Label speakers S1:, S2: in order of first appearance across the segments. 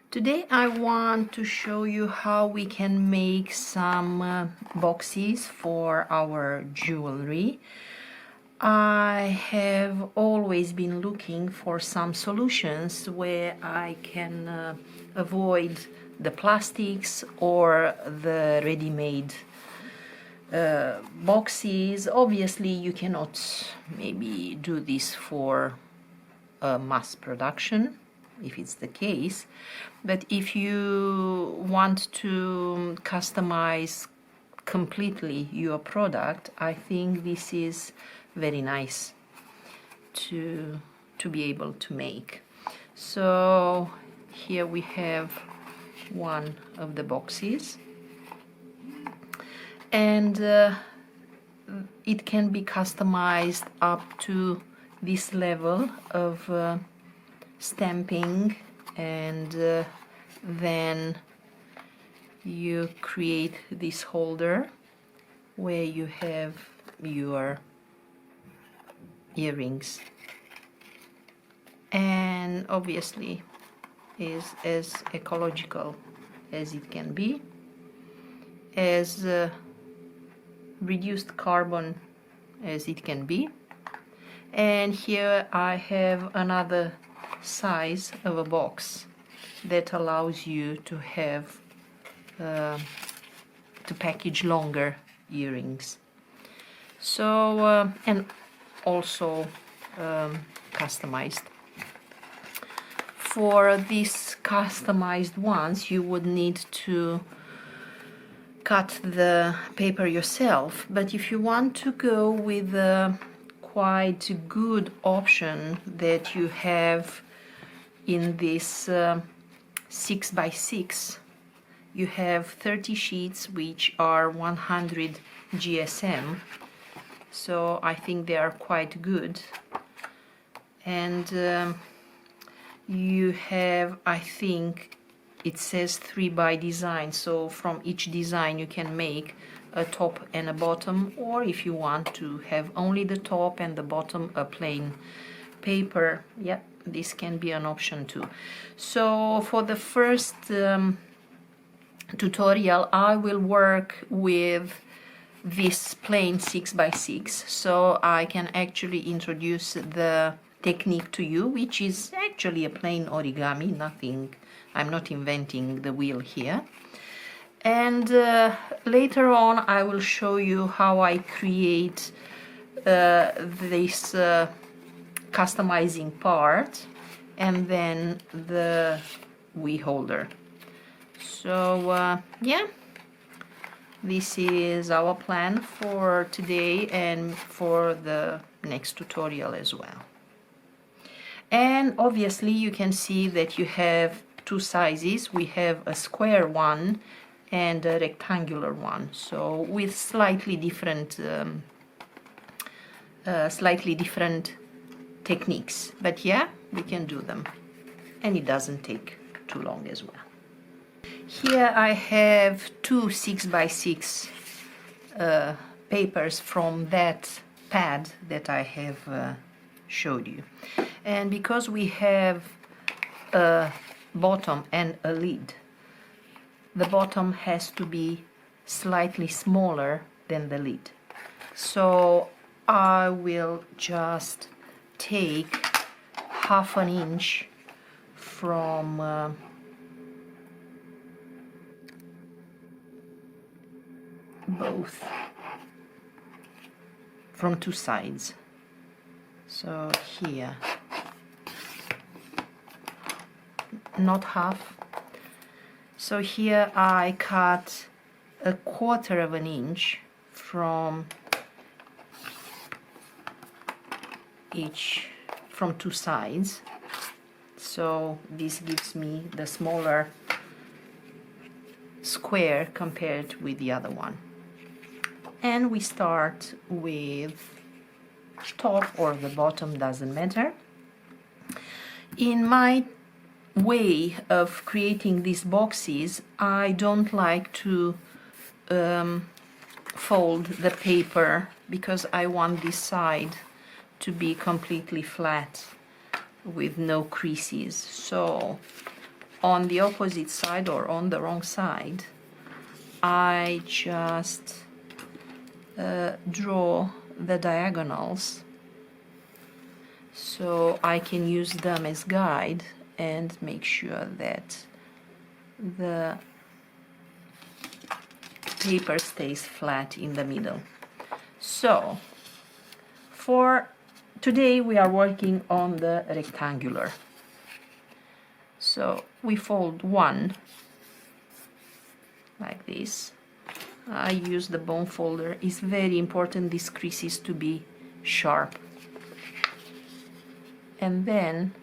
S1: Today I want to show you how we can make some boxes for our jewelry. I have always been looking for some solutions where I can avoid the plastics or the ready-made boxes. Obviously you cannot maybe do this for mass production, if it's the case, but if you want to customize completely your product, I think this is very nice to be able to make. So here we have one of the boxes, and it can be customized up to this level of stamping, and then you create this holder where you have your earrings, and obviously is as ecological as it can be, as reduced carbon as it can be. And here I have another size of a box that allows you to have to package longer earrings. So and also customized. For these customized ones you would need to cut the paper yourself, but if you want to go with a quite good option that you have in this 6x6, you have 30 sheets which are 100 GSM, so I think they are quite good. And you have, I think it says 3 by design, so from each design you can make a top and a bottom, or if you want to have only the top and the bottom a plain paper, yeah, this can be an option too. So for the first tutorial I will work with this plain 6x6, so I can actually introduce the technique to you, which is actually a plain origami, nothing, I'm not inventing the wheel here. And later on I will show you how I create this customizing part and then the wheel holder. So yeah, this is our plan for today and for the next tutorial as well. And obviously you can see that you have two sizes. We have a square one and a rectangular one, so with slightly different techniques, but yeah, we can do them, and it doesn't take too long as well. Here I have two 6x6 papers from that pad that I have showed you, and because we have a bottom and a lid, the bottom has to be slightly smaller than the lid. So I will just take 1/2 inch from both, from two sides. So here, not half. So here I cut 1/4 inch from each, from two sides, so this gives me the smaller square compared with the other one. And we start with top or the bottom, doesn't matter. In my way of creating these boxes, I don't like to fold the paper because I want this side to be completely flat with no creases. So on the opposite side or on the wrong side, I just draw the diagonals so I can use them as guide and make sure that the paper stays flat in the middle. So for today we are working on the rectangular. So we fold one like this. I use the bone folder. It's very important these creases to be sharp. And then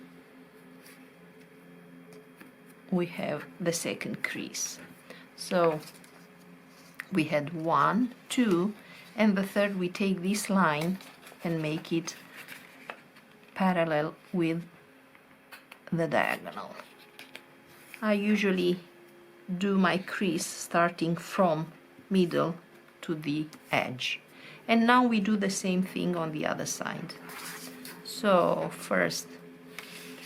S1: we have the second crease. So we had 1, 2, and the third we take this line and make it parallel with the diagonal. I usually do my crease starting from middle to the edge. And now we do the same thing on the other side. So first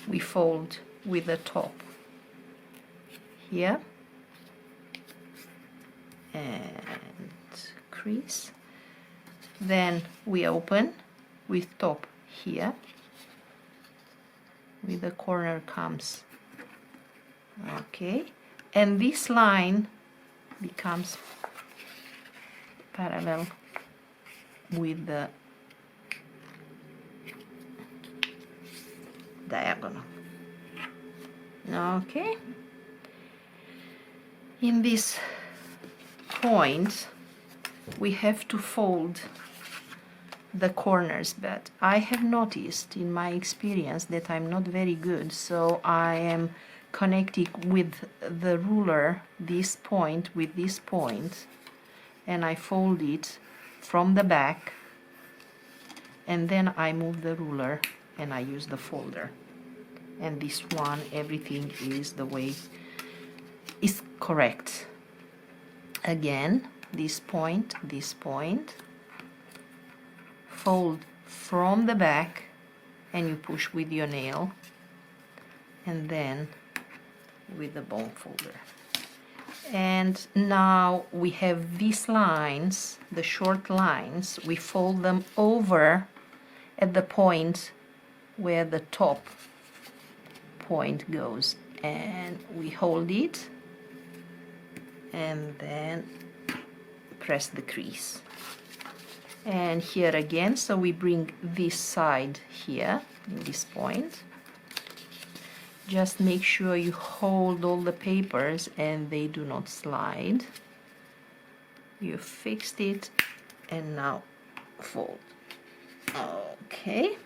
S1: we fold with the top here and crease. Then we open with top here, with the corner comes, okay, and this line becomes parallel with the diagonal. Okay, in this point we have to fold the corners, but I have noticed in my experience that I'm not very good, so I am connecting with the ruler this point with this point, and I fold it from the back, and then I move the ruler and I use the folder, and this one everything is the way is correct. Again, this point, fold from the back and you push with your nail, and then with the bone folder. And now we have these lines, the short lines, we fold them over at the point where the top point goes, and we hold it and then press the crease. And here again, so we bring this side here in this point. Just make sure you hold all the papers and they do not slide. You fixed it, and now fold. Okay.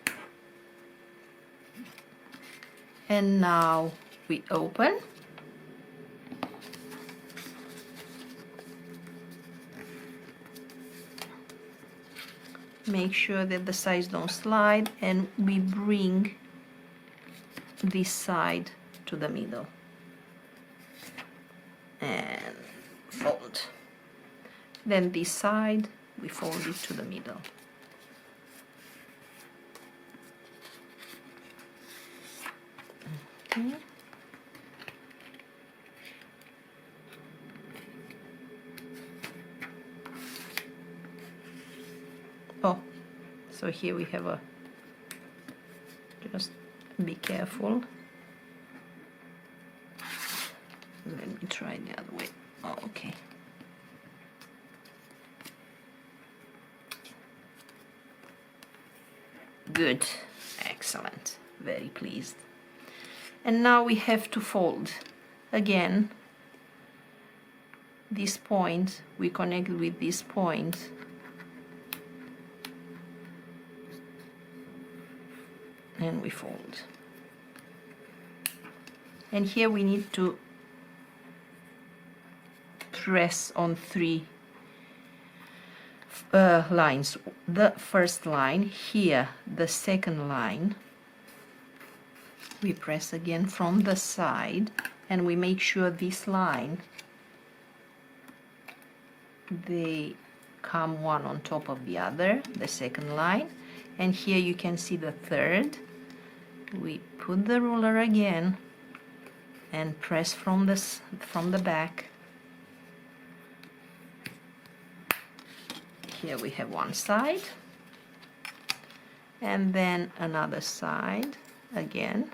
S1: And now we open. Make sure that the sides don't slide, and we bring this side to the middle and fold. Then this side we fold it to the middle. Okay. Oh, so here we have a, just be careful. Let me try the other way. Oh, okay. Good, excellent, very pleased. And now we have to fold again. This point we connect with this point, and we fold. And here we need to press on 3 lines. The first line here, the second line, we press again from the side, and we make sure this line, they come one on top of the other, the second line. And here you can see the third. We put the ruler again and press from the back. Here we have one side, and then another side again.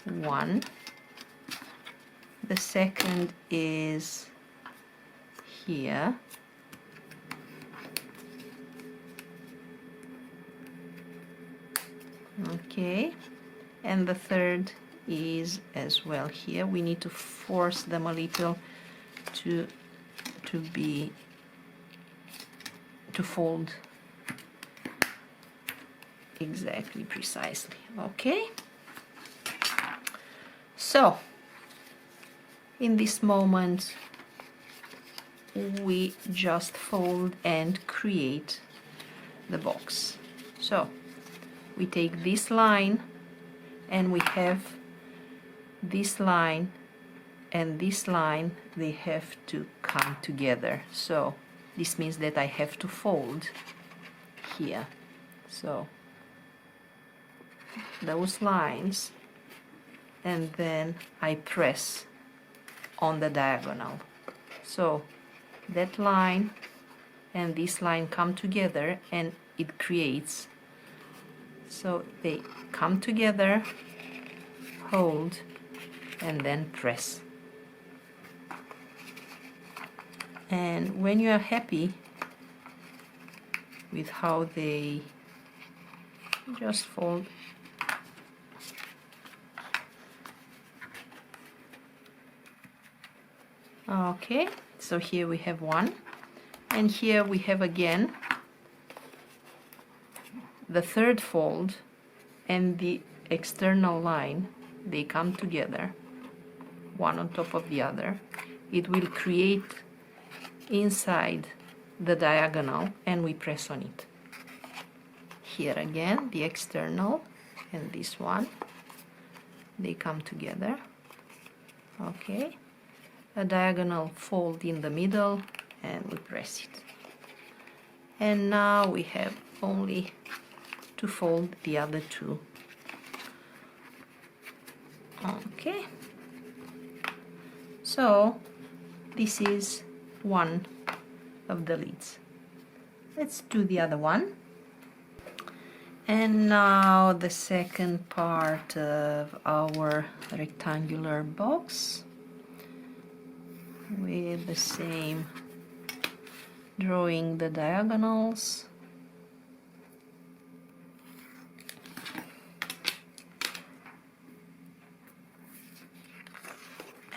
S1: One. The second is here. Okay, and the third is as well here. We need to force them a little to fold exactly, precisely. Okay, so in this moment we just fold and create the box. So we take this line, and we have this line and this line, they have to come together. So this means that I have to fold here. So those lines, and then I press on the diagonal. So that line and this line come together, and it creates. So they come together, hold, and then press. And when you are happy with how they just fold, okay, so here we have one, and here we have again the third fold and the external line. They come together, one on top of the other. It will create inside the diagonal, and we press on it. Here again, the external and this one, they come together. Okay, a diagonal fold in the middle, and we press it. And now we have only to fold the other two. Okay, so this is one of the lids. Let's do the other one. And now the second part of our rectangular box, with the same, drawing the diagonals.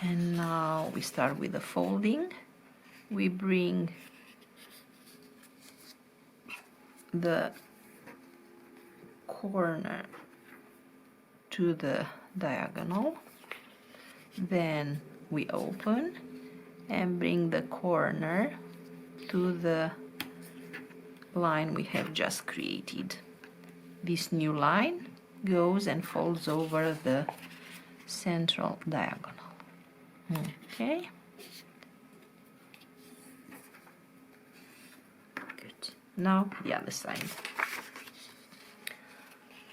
S1: And now we start with the folding. We bring the corner to the diagonal, then we open and bring the corner to the line we have just created. This new line goes and folds over the central diagonal. Okay, good. Now the other side.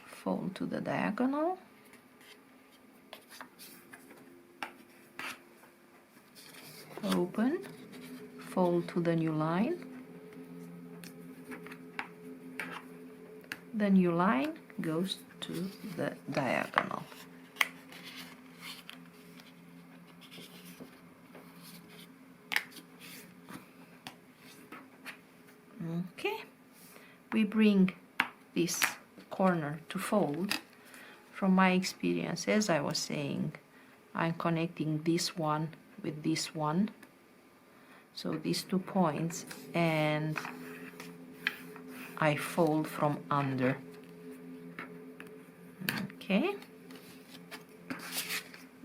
S1: Fold to the diagonal, open, fold to the new line. The new line goes to the diagonal. Okay, we bring this corner to fold. From my experience, as I was saying, I'm connecting this one with this one, so these 2 points, and I fold from under. Okay,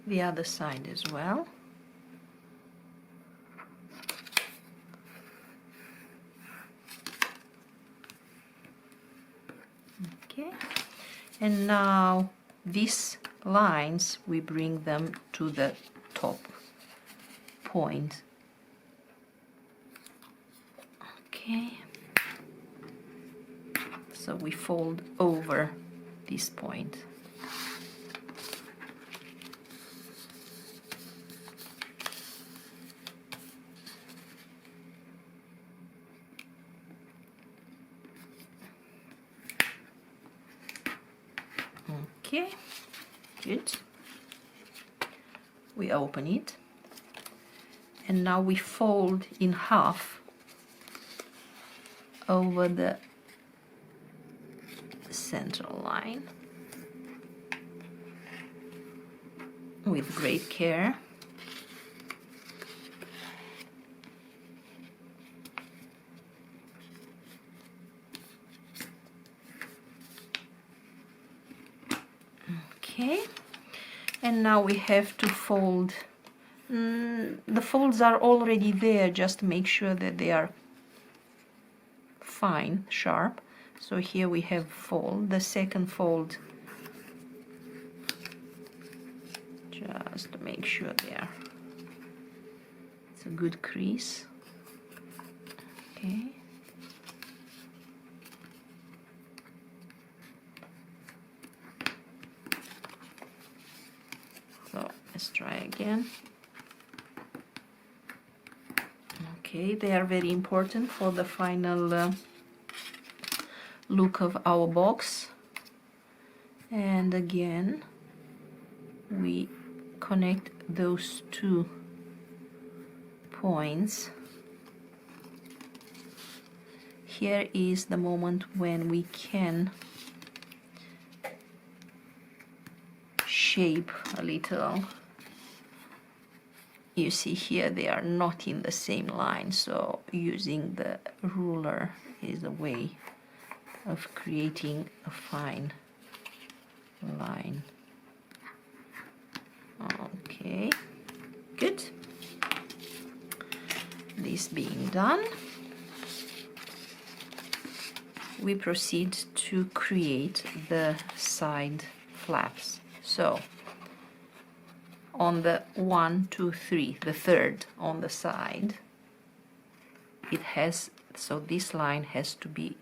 S1: the other side as well. Okay, and now these lines, we bring them to the top point. Okay, so we fold over this point. Okay, good. We open it, and now we fold in half over the central line with great care. Okay, and now we have to fold. The folds are already there, just make sure that they are fine, sharp. So here we have fold, the second fold, just to make sure there. It's a good crease. Okay. So let's try again. Okay, they are very important for the final look of our box. And again, we connect those two points. Here is the moment when we can shape a little. You see here they are not in the same line, so using the ruler is a way of creating a fine line. Okay, good. This being done, we proceed to create the side flaps. So on the 1, 2, 3, the third on the side, it has, so this line has to be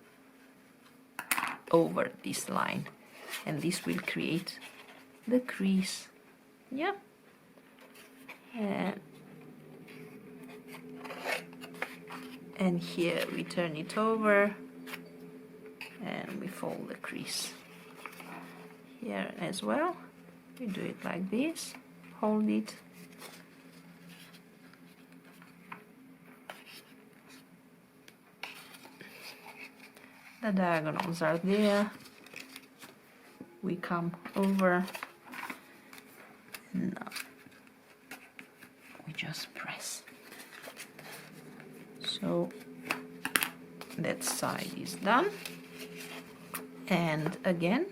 S1: over this line, and this will create the crease. Yeah. And here we turn it over and we fold the crease. Here as well, we do it like this. Hold it, the diagonals are there, we come over, now we just press, so that side is done. And again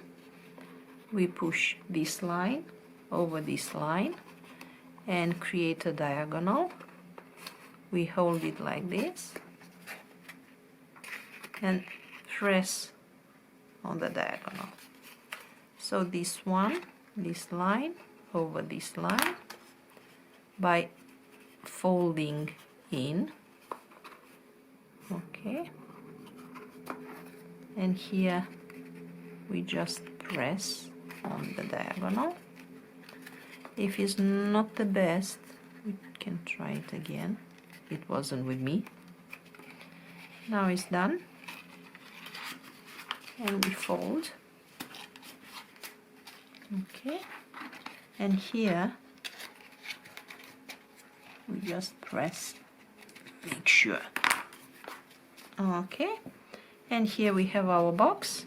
S1: we push this line over this line and create a diagonal. We hold it like this and press on the diagonal. So this one, this line over this line, by folding in, okay, and here we just press on the diagonal. If it's not the best, we can try it again. It wasn't with me. Now it's done, and we fold. Okay, and here we just press, make sure. Okay, and here we have our box,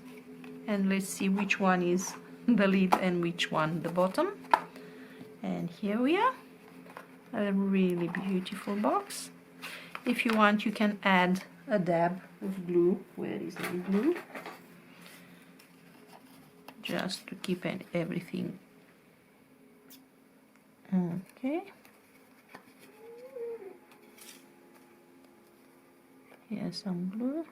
S1: and let's see which one is the lid and which one the bottom. And here we are, a really beautiful box. If you want, you can add a dab of glue. Where is the glue? Just to keep everything. Okay. Here's some glue.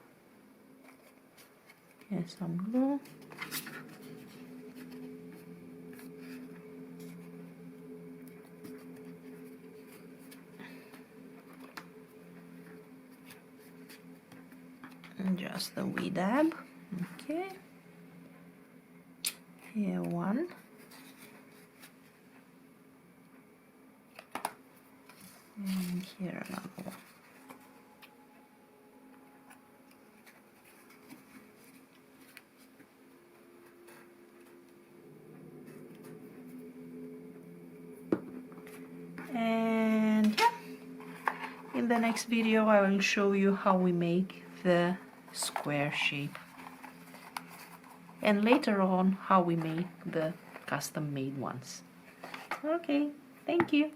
S1: Here's some glue. And just a wee dab. Okay. Here one. And here another one. the next video I will show you how we make the square shape, and later on how we make the custom made ones. Okay, thank you.